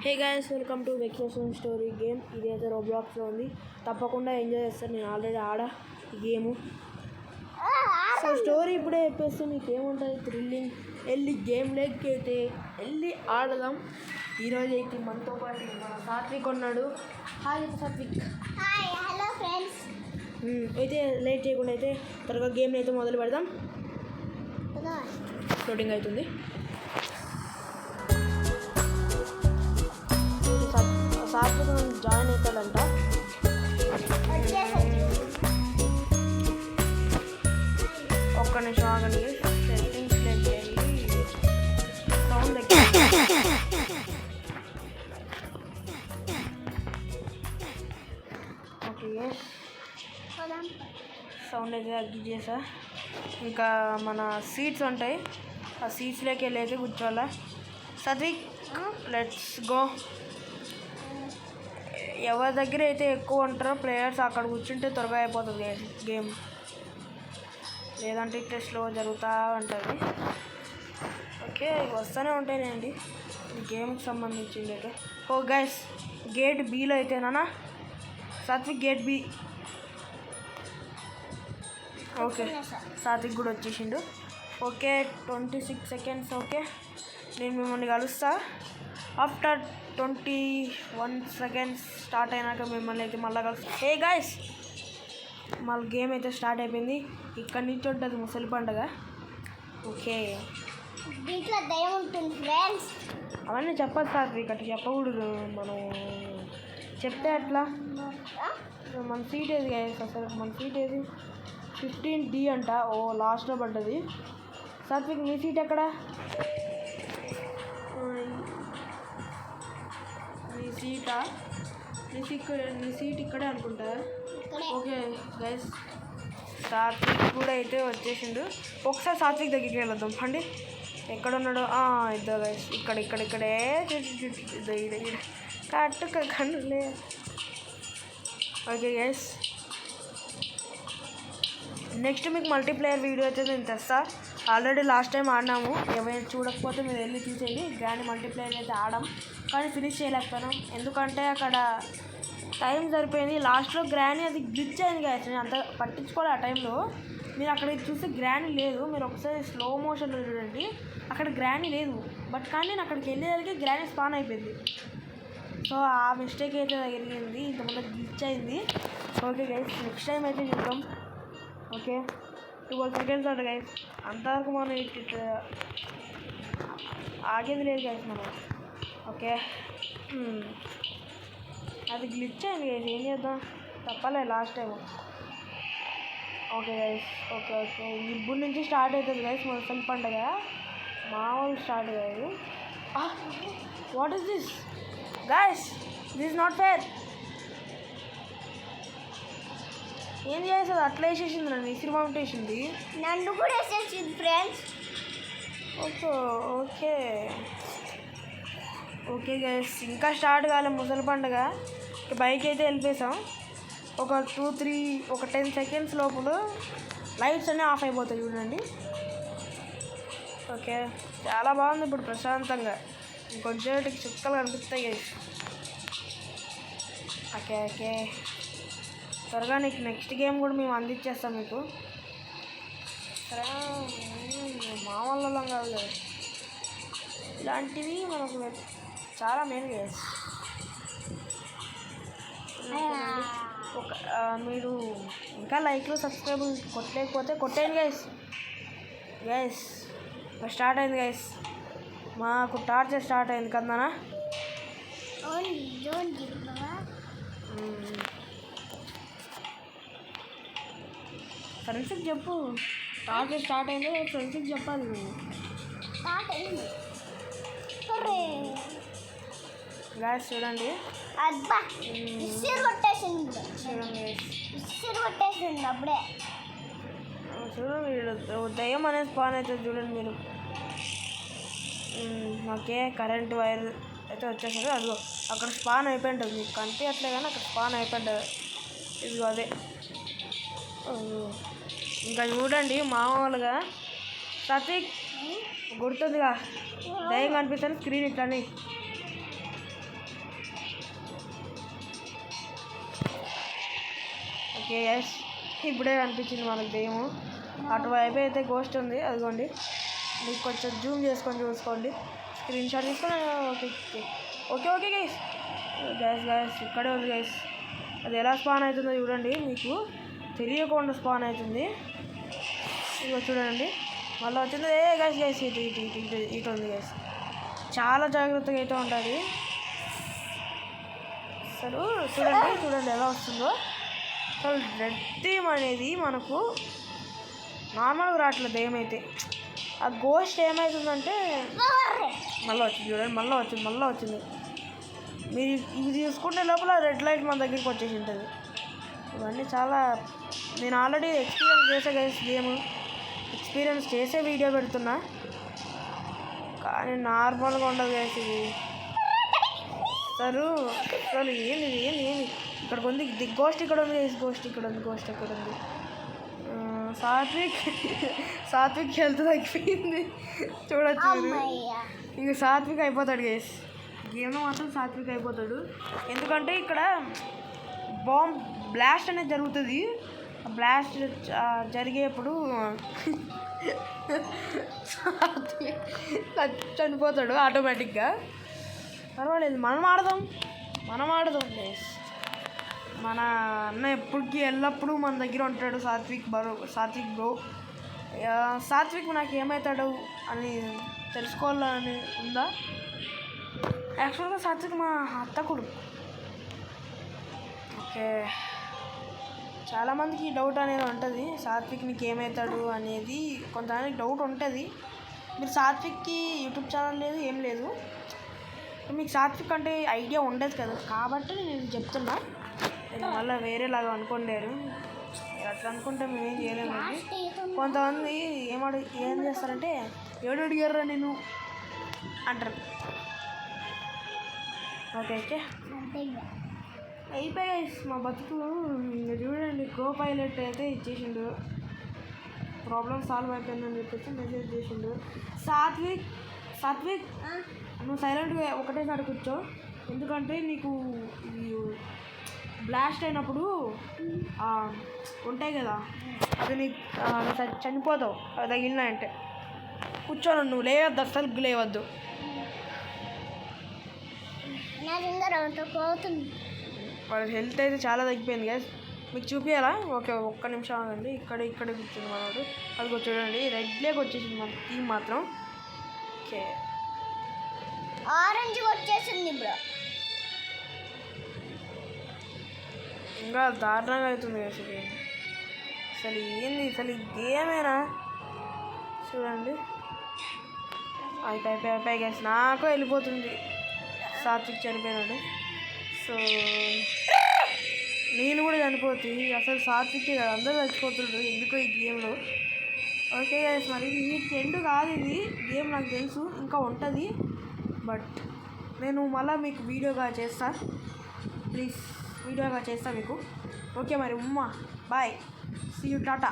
Hey guys, welcome to vacation story game. ఇదైతే రోబ్లాక్స్లో ఉంది, తప్పకుండా ఎంజాయ్ చేస్తారు. నేను ఆల్రెడీ ఆడా ఈ గేము. సో స్టోరీ ఇప్పుడే చెప్పేస్తే మీకు ఏముంటుంది, థ్రిల్లింగ్. వెళ్ళి గేమ్ లెక్కి అయితే వెళ్ళి ఆడదాం. ఈరోజు అయితే మనతో పాటు మన సాత్విక్ ఉన్నాడు. Hi Satvik. Hi, hello friends. అయితే లేట్ చేయకుండా అయితే త్వరగా గేమ్ని అయితే మొదలు పెడదాం. లోడింగ్ అవుతుంది. సాత్విక్ జాయిన్ అవుతాడంట. ఒక్క నిమిషం ఆగండి. సెట్టింగ్స్ వెళ్ళి సౌండ్ ఓకే, సౌండ్ అయితే తగ్గించేసా. ఇంకా మన సీట్స్ ఉంటాయి, ఆ సీట్స్లోకి వెళ్ళి అయితే కూర్చోవాలా. Satvik, let's go. ఎవరి దగ్గర అయితే ఎక్కువ ఉంటారో ప్లేయర్స్ అక్కడ కూర్చుంటే త్వరగా అయిపోతుంది గేమ్, లేదంటే ఇట్లా స్లో జరుగుతూ ఉంటుంది. ఓకే, వస్తూనే ఉంటాయిలేండి గేమ్కి సంబంధించింది అయితే. ఓ గైస్, గేట్ బీలో అయితేనా Satvik? Gate B. Okay, Satvik కూడా వచ్చేసిండు. Okay, 26 seconds. ఓకే, నేను మిమ్మల్ని కలుస్తా ఆఫ్టర్ 21 seconds. స్టార్ట్ అయినాక మిమ్మల్ని అయితే మళ్ళీ కలుస్తా. హే గైస్, మళ్ళీ గేమ్ అయితే స్టార్ట్ అయిపోయింది. ఇక్కడి నుంచి ఉంటుంది ముసలి పండుగ. ఓకే, దీంట్లో దయ్యం ఉంటుంది ఫ్రెండ్స్. అవన్నీ చెప్పదు సాత్విక్, అట్లా చెప్పకూడదు. మనం చెప్తే అట్లా. మన సీట్ ఏది గైస్? అసలు మన సీట్ ఏది? 15D అంట. ఓ, లాస్ట్లో పడ్డది. సాత్విక్, మీ సీట్ ఎక్కడ? నీ సీటా? నీ సీట్ ఇక్కడే అనుకుంటా. ఓకే గైస్, సాత్విక్ కూడా అయితే వచ్చేసిండు. ఒకసారి సాత్విక్ దగ్గరికి వెళ్దాం అండి. ఎక్కడున్నాడు? ఇద్దరు గైస్, ఇక్కడే కట్టు కండులే. ఓకే గైస్, నెక్స్ట్ మీకు మల్టీప్లేయర్ వీడియో అయితే నేను తెస్తా. ఆల్రెడీ లాస్ట్ టైం ఆడినాము. ఎవరైనా చూడకపోతే మీరు వెళ్ళి చూసేయండి. గ్రాండ్ మల్టీప్లేయర్ అయితే ఆడాం, కానీ ఫినిష్ చేయలేకపోయాం. ఎందుకంటే అక్కడ టైం సరిపోయింది. లాస్ట్లో గ్రాండ్ అది గ్లిచ్ అయింది కదా. నేను అంత పట్టించుకోవాలి ఆ టైంలో. మీరు అక్కడ చూస్తే గ్రాండ్ లేదు. మీరు ఒకసారి స్లో మోషన్లో చూడండి, అక్కడ గ్రాండ్ లేదు. బట్ కానీ నేను అక్కడికి వెళ్ళేసరికి గ్రాండ్ స్పాన్ అయిపోయింది. సో ఆ మిస్టేక్ అయితే జరిగింది, ఇంతకుముందు గ్లిచ్ అయింది. ఓకే గైస్, నెక్స్ట్ టైం అయితే చూద్దాం. ఓకే, 12 seconds అంట గైస్. అంతవరకు మనం ఇట్లా ఆగేది లేదు గైస్ మనం. ఓకే, అది గ్లిచ్ అయింది గైస్, ఏం చేద్దాం, తప్పలే last time. Okay guys, okay ఇప్పుడు నుంచి స్టార్ట్ అవుతుంది గైస్ ముసలి పండుగ. మామూలు స్టార్ట్ కాదు. What is this guys? This is not fair. ఏం చేస్తుంది? అట్లా వేసేసింది, నన్ను ఇసిరి పంపేసింది. నన్ను కూడా వేసేసింది ఫ్రెండ్స్. ఓకే గైస్, ఇంకా స్టార్ట్ కాలే ముసలి పండుగ. బైక్ అయితే వెళ్ళిపోయాం. ఒక 10 seconds లోపల లైట్స్ అన్నీ ఆఫ్ అయిపోతాయి చూడండి. ఓకే, చాలా బాగుంది ఇప్పుడు ప్రశాంతంగా. ఇంకొంచెంకి చుక్కలు కనిపిస్తాయి గైస్. ఓకే, త్వరగా నీకు నెక్స్ట్ గేమ్ కూడా మేము అందించేస్తాం మీకు. సరే, మా వల్ల కాదు కదా, ఇలాంటివి మనకు చాలా మేలు గైస్. మీరు ఇంకా లైక్లు సబ్స్క్రైబ్ కొట్టలేకపోతే కొట్టేయండి గైస్. స్టార్ట్ అయింది గైస్, మాకు టార్చర్ స్టార్ట్ అయింది కదనా. ఫ్రెండ్స్కి చెప్పు, టార్చర్ స్టార్ట్ అయిందో ఫ్రెండ్స్కి చెప్పాలి నువ్వు. గైస్ చూడండి, అప్పుడే చూడండి, దయ్యం అనేది స్పాన్ అవుతుంది చూడండి మీరు. ఓకే, కరెంట్ వైర్ అయితే వచ్చేసరికి అదిగో అక్కడ స్పాన్ అయిపోయి ఉంటుంది. మీకు కనిపించట్లే కానీ అక్కడ స్పాన్ అయిపోయి ఉంటుంది. ఇదిగో అదే. ఇంకా చూడండి మామూలుగా సాత్విక్ గుర్తుందిగా, దయ్యం కనిపిస్తాను స్క్రీన్ ఇట్లని. ఓకే ఎస్, ఇప్పుడే కనిపించింది మనకు దెయ్యము. అటువైపు అయితే గోస్ట్ ఉంది, అదిగోండి. మీకు కొంచెం జూమ్ చేసుకొని చూసుకోండి, స్క్రీన్ షాట్ తీసుకొని. Okay okay okay guys, guys ఇక్కడే ఉంది గైస్. అది ఎలా స్పాన్ అవుతుందో చూడండి, మీకు తెలియకుండా స్పాన్ అవుతుంది. ఇదిగో చూడండి, మళ్ళీ వచ్చింది. గైస్ ఇటు ఉంది గైస్. చాలా జాగ్రత్తగా అయితే ఉంటుంది అసలు. చూడండి ఎలా వస్తుందో. అసలు రెడ్ థీమ్ అనేది మనకు నార్మల్గా రావట్లేదు ఏమైతే. ఆ గోస్ట్ ఏమవుతుందంటే మళ్ళీ వచ్చింది చూడండి, మళ్ళీ వచ్చింది. మీరు ఇవి చూసుకుంటే లోపల రెడ్ లైట్ మన దగ్గరికి వచ్చేసి ఉంటుంది. ఇవన్నీ చాలా నేను ఆల్రెడీ ఎక్స్పీరియన్స్ చేసే గైస్, గేమ్ ఎక్స్పీరియన్స్ చేసే వీడియో పెడుతున్నా, కానీ నార్మల్గా ఉండదు గైస్ ఇది. అసలు ఏంది ఇక్కడికి ఉంది గోస్ట్, ఇక్కడ ఉంది గైస్. గోస్ట్ ఇక్కడ ఉంది. సాత్విక్ హెల్త్ తగ్గిపోయింది చూడొచ్చు మీరు. ఇంక సాత్విక్ అయిపోతాడు గైస్, గేమ్లో మాత్రం సాత్విక్ అయిపోతాడు. ఎందుకంటే ఇక్కడ బాంబ్ బ్లాస్ట్ అనేది జరుగుతుంది. బ్లాస్ట్ జరిగేప్పుడు చనిపోతాడు ఆటోమేటిక్గా. పర్వాలేదు, మనం ఆడదాం గైస్. మన అన్న ఎప్పటికీ ఎల్లప్పుడూ మన దగ్గర ఉంటాడు. సాత్విక్ బ్రో. సాత్విక్ నాకు ఏమవుతాడు అని తెలుసుకోవాలని ఉందా? యాక్చువల్గా సాత్విక్ మా అత్తకుడు. ఓకే, చాలామందికి డౌట్ అనేది ఉంటుంది, సాత్విక్ నీకు ఏమవుతాడు అనేది కొంతమందికి డౌట్ ఉంటుంది. మీరు సాత్విక్కి యూట్యూబ్ ఛానల్ లేదు, ఏం లేదు, మీకు సాత్విక్ అంటే ఐడియా ఉండదు కదా, కాబట్టి నేను చెప్తున్నా. మళ్ళీ వేరేలాగా అనుకోలేరు, అట్లా అనుకుంటే మేమేం చేయలేమండి. కొంతమంది ఏం చేస్తారంటే ఏడు అడిగారా నేను అంటారు. ఓకే అయిపోయాయి మా బతుకులు. ఇంకా చూడండి, కో పైలట్ అయితే ఇచ్చేసిండు, ప్రాబ్లమ్ సాల్వ్ అయిపోయిందని చెప్పేసి మెసేజ్ చేసిండు. సాత్విక్ నువ్వు సైలెంట్గా ఒకటేసారి కూర్చో, ఎందుకంటే నీకు బ్లాస్ట్ అయినప్పుడు ఉంటాయి కదా, అది నీకు చనిపోతావు అది తగిలినా అంటే. కూర్చోను, నువ్వు లేవద్దు, అసలు లేవద్దు. వాడి హెల్త్ అయితే చాలా తగ్గిపోయింది కదా, మీకు చూపించాలా? ఓకే ఒక్క నిమిషం ఆగండి. ఇక్కడే కూర్చుంది మనోడు, అది చూడండి రెడ్లోకి వచ్చేసింది మన టీం మాత్రం. ఓకే ఆరెంజ్ వచ్చేసింది బ్రో. ఇంకా దారుణంగా అవుతుంది అసలు ఏంది ఈ గేమేనా? చూడండి అయిపోయి గైస్, నాకు వెళ్ళిపోతుంది. సాత్విక్ చనిపోయినాడు, సో నేను కూడా చనిపోతుంది. అసలు సాత్విక్ కదా, అందరూ చచ్చిపోతుండ్రు ఎందుకో ఈ గేమ్లో. ఓకే గైస్, మరి వీటికి ఎండ్ కాదు ఇది గేమ్, నాకు తెలుసు ఇంకా ఉంటుంది, బట్ నేను మళ్ళీ మీకు వీడియోగా చేస్తా, ప్లీజ్ వీడియోగా చేస్తా మీకు. ఓకే మరి బాయ్, సీ యూ, టాటా.